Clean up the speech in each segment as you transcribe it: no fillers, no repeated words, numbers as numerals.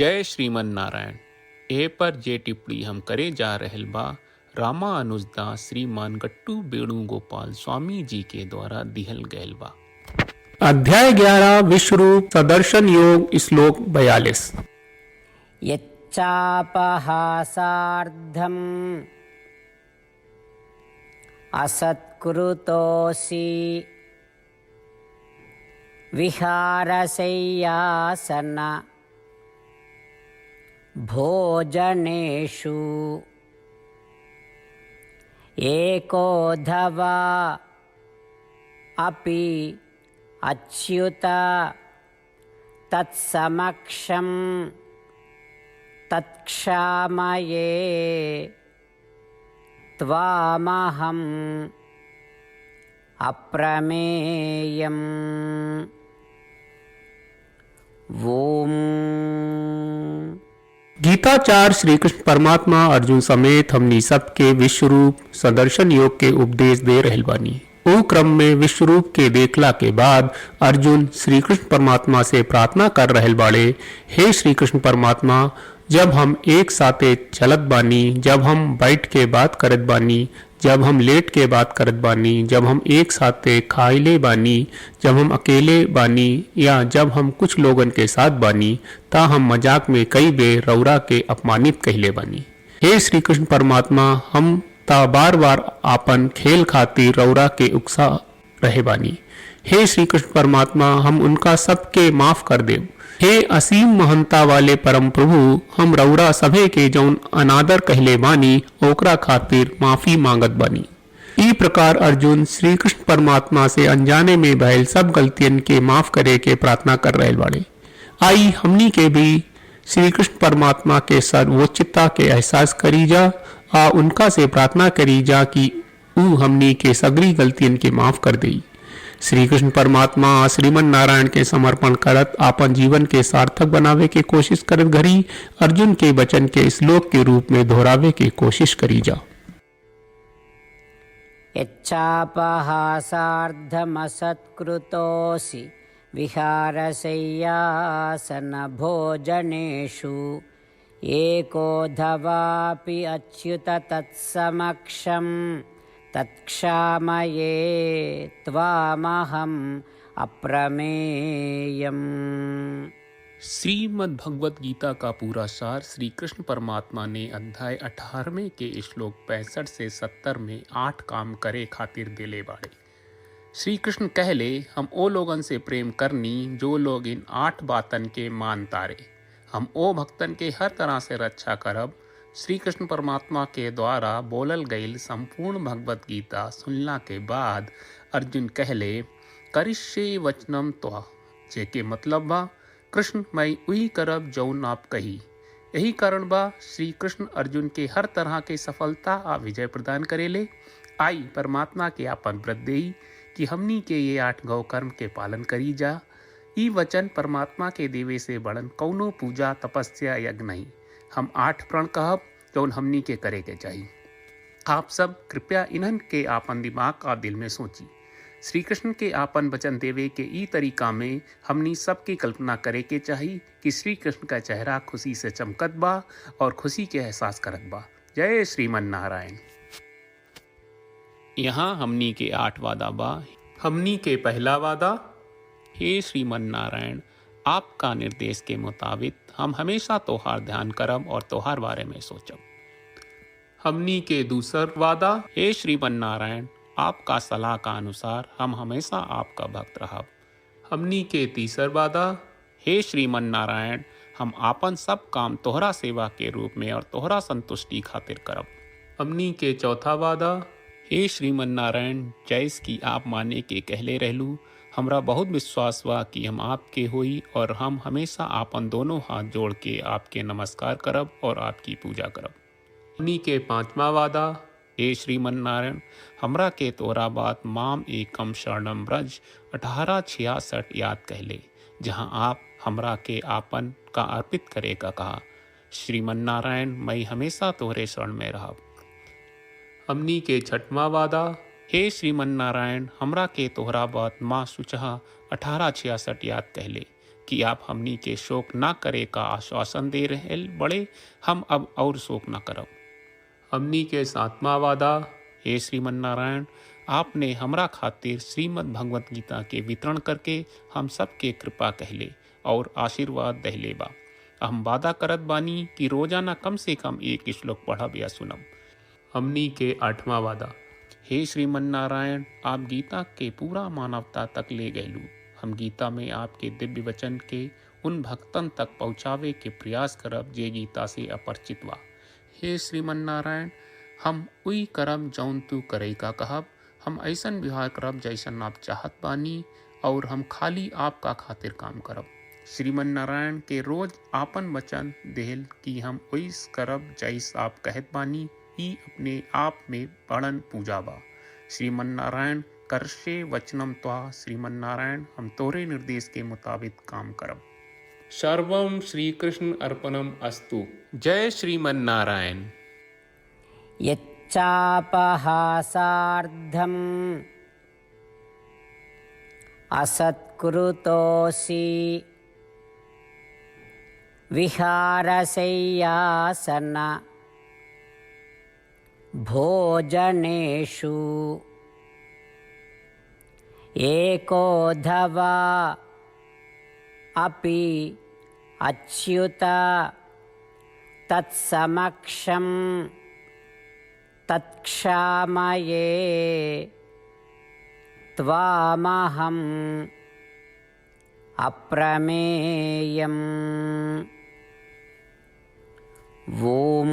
जय श्रीमन नारायण। ए पर जे टिप्पणी हम करे जा रहल बा रामा अनुजदास श्रीमान गट्टू वेणुगोपाल स्वामी जी के द्वारा दिहल गयल बा। अध्याय 11 विश्वरूप सदर्शन योग श्लोक 42। यच्चापहासार्धम् असत्कृतोऽसि विहारशय्यासन भोजनेषु एकोऽथवा अपि अच्युत तत्समक्षं तत्क्षामये त्वामहम् अप्रमेयम्। ओम। गीताचार्य श्री कृष्ण परमात्मा अर्जुन समेत हमनी सबके विश्वरूप सदर्शन योग के उपदेश दे रहल बानी। ओ क्रम में विश्वरूप के देखला के बाद अर्जुन श्री कृष्ण परमात्मा से प्रार्थना कर रहल बाड़े, हे श्री कृष्ण परमात्मा, जब हम एक साथे चलत बानी, जब हम बैठ के बात करत बानी, जब हम लेट के बात करत बानी, जब हम एक साथे खाइले बानी, जब हम अकेले बानी या जब हम कुछ लोगन के साथ बानी, ता हम मजाक में कई बेर रौरा के अपमानित कहले बानी। हे श्री कृष्ण परमात्मा, हम ता बार बार आपन खेल खातिर रौरा के उकसा रहे बानी। हे श्री कृष्ण परमात्मा, हम उनका सबके माफ कर देव। हे असीम महंता वाले परम प्रभु, हम रौरा सभे के जौन अनादर कहले बानी ओकरा खातिर माफी मांगत बानी। ई प्रकार अर्जुन श्री कृष्ण परमात्मा से अनजाने में भयल सब गलतियन के माफ करे के प्रार्थना कर रहे बाड़े। आई हमनी के भी श्री कृष्ण परमात्मा के सर्वोच्चता के एहसास करी जा आ उनका से प्रार्थना करी जा कि ऊ हमनी के सगरी गलतियन के माफ कर देई। श्री कृष्ण परमात्मा श्रीमन नारायण के समर्पण करत आपन जीवन के सार्थक बनावे के कोशिश करत घड़ी अर्जुन के वचन के श्लोक के रूप में दोहरावे के कोशिश करी जा। यच्चापहासार्धमसत्कृतोऽसि विहारशय्यासन भोजनेषु एकोऽथवापि अच्युत तत्समक्षं तत्क्षामये त्वामहम् अप्रमेयम्। श्रीमद् भगवत गीता का पूरा सार श्री कृष्ण परमात्मा ने अध्याय 18वें के श्लोक 65 से 70 में 8 काम करे खातिर दिले बाड़े। श्री कृष्ण कहले, हम ओ लोगन से प्रेम करनी जो लोग इन 8 बातन के मान तारे। हम ओ भक्तन के हर तरह से रक्षा करब। श्री कृष्ण परमात्मा के द्वारा बोलल गईल संपूर्ण भगवत गीता सुनला के बाद अर्जुन कहले, करिष्ये वचनम त्वा, जेके मतलब बा कृष्ण मैं वही करब जौन आप कही। यही कारण बा श्री कृष्ण अर्जुन के हर तरह के सफलता आ विजय प्रदान करेले। आई परमात्मा के आपन व्रत देई कि हमनी के ये 8 गौ कर्म के पालन करी जा। ई वचन परमात्मा के देवे से बड़न कौनो पूजा तपस्या यज्ञ नहीं। हम 8 प्रण कहब जौन हमनी के करे के चाहिए। आप सब कृपया इन्हन के आपन दिमाग और दिल में सोची। श्री कृष्ण के आपन वचन देवे के ई तरीका में हमनी सबकी कल्पना करे के चाहिए कि श्री कृष्ण का चेहरा खुशी से चमकत बा और खुशी के एहसास करत बा। जय श्रीमन नारायण। यहाँ हमनी के 8 वादा बा। हमनी के पहला वादा, हे श्रीमन नारायण, आपका निर्देश के मुताबिक हम हमेशा तोहार ध्यान करब और तोहार बारे में सोचब। हमनी के दूसर वादा, हे श्रीमन नारायण, आपका सलाह का अनुसार हम हमेशा आपका भक्त रहब। हमनी के तीसर वादा, हे श्रीमन नारायण, हम आपन सब काम तोहरा सेवा के रूप में और तोहरा संतुष्टि खातिर करब। हमनी के चौथा वादा, हे श्रीमन नारायण, जैस की आप माने के कहले रहलू, हमरा बहुत विश्वास बा कि हम आपके होई और हम हमेशा आपन दोनों हाथ जोड़ के आपके नमस्कार करब और आपकी पूजा करब। हमनी के पांचवा वादा, हे श्रीमन नारायण, हमरा के तोरा बात माम एकम शरणम ब्रज 1866 याद कहले, जहां आप हमरा के आपन का अर्पित करे का कहा। श्रीमन नारायण, मैं हमेशा तोहरे शरण में रहब। हमनी के छठवां वादा, हे श्रीमन नारायण, हमरा के तोहरा बात माँ सुचहा 1866 याद कहले, कि आप हमनी के शोक ना करे का आश्वासन दे रहे बड़े, हम अब और शोक ना करब। हमनी के सातवां वादा, हे श्रीमन नारायण, आपने हमरा खातिर श्रीमद् भगवत गीता के वितरण करके हम सबके कृपा कहले और आशीर्वाद दहले बा। हम वादा करत बानी कि रोजाना कम से कम एक श्लोक पढ़ब या सुनब। हमनी के आठवां वादा, हे श्रीमन नारायण, आप गीता के पूरा मानवता तक ले गयलू। हम गीता में आपके दिव्य वचन के उन भक्तन तक पहुँचावे के प्रयास करब जे गीता से अपरिचित बा। हे श्रीमन नारायण, हम उई करब जौन तू करे का कहब। हम ऐसन व्यवहार करब जैसन आप चाहत बानी और हम खाली आपका खातिर काम करब। श्रीमन नारायण के रोज आपन वचन देहल कि हम ओइस करब जैस आप कहत बानी, ई अपने आप में बड़न पूजा बा। श्रीमन नारायण, करशे वचनम त्वा। श्रीमन नारायण, हम तोरे निर्देश के मुताबिक काम करब। सर्वम श्री कृष्ण अर्पणम अस्तु। जय श्रीमन नारायण। यच्चापहासार्धम् असत्कृतोऽसि विहारशय्यासन भोजनेषु एकोऽथवा अपि अच्युत तत्समक्षं तत्क्षामये त्वामहम् अप्रमेयम्। ॐ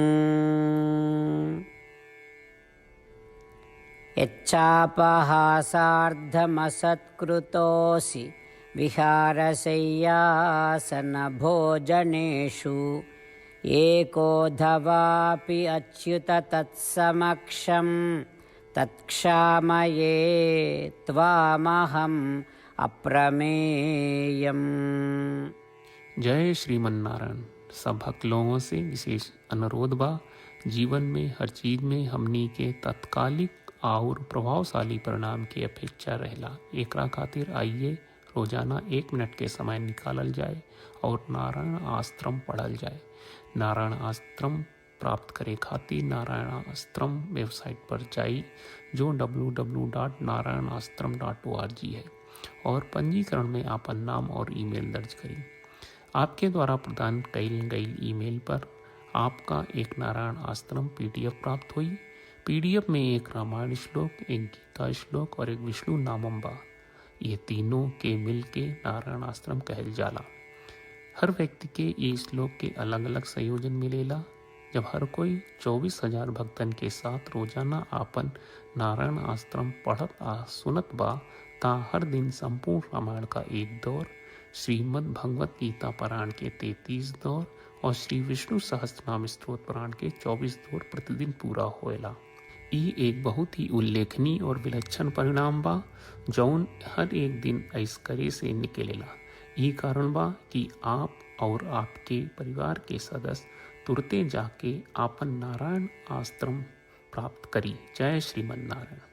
यच्चापहासार्धमसत्कृतोऽसि विहारशय्यासनभोजनेषु एकोऽथवापि अच्युत तत्समक्षं तत्क्षामये त्वामहम् अप्रमेयम्। जय श्रीमन नारायण। सब भक्त लोगों से विशेष अनुरोध बा, जीवन में हर चीज में हमनी के तत्कालिक और प्रभावशाली परिणाम की अपेक्षा रहेला। एकरा खातिर आइए रोजाना 1 मिनट के समय निकालल जाए और नारायण आश्रम पढ़ल जाए। नारायण आश्रम प्राप्त करे खातिर नारायण आश्रम वेबसाइट पर जाई, जो www.narayanashram.org है, और पंजीकरण में आपन नाम और ईमेल दर्ज करी। आपके द्वारा प्रदान कईल गई ईमेल पर आपका एक नारायण आश्रम PDF प्राप्त हुई। PDF में एक रामायण श्लोक, एक गीता श्लोक और एक विष्णु नामम बा। ये तीनों के मिल के नारायण आश्रम कहल जाला। हर व्यक्ति के ये श्लोक के अलग अलग संयोजन मिलेला। जब हर कोई 24,000 भक्तन के साथ रोजाना आपन नारायण आश्रम पढ़त आ सुनत बा, ता हर दिन संपूर्ण रामायण का एक दौर, श्रीमद् भगवत गीता पारायण के 33 दौर और श्री विष्णु सहस्त्रनाम स्तोत्र पारायण के 24 दौर प्रतिदिन पूरा होएला। ई एक बहुत ही उल्लेखनीय और विलक्षण परिणाम बा, जौन हर एक दिन ऐस करे से निकलेला। ई कारण बा कि आप और आपके परिवार के सदस्य तुरते जाके आपन नारायण आश्रम प्राप्त करी। जय श्रीमन नारायण।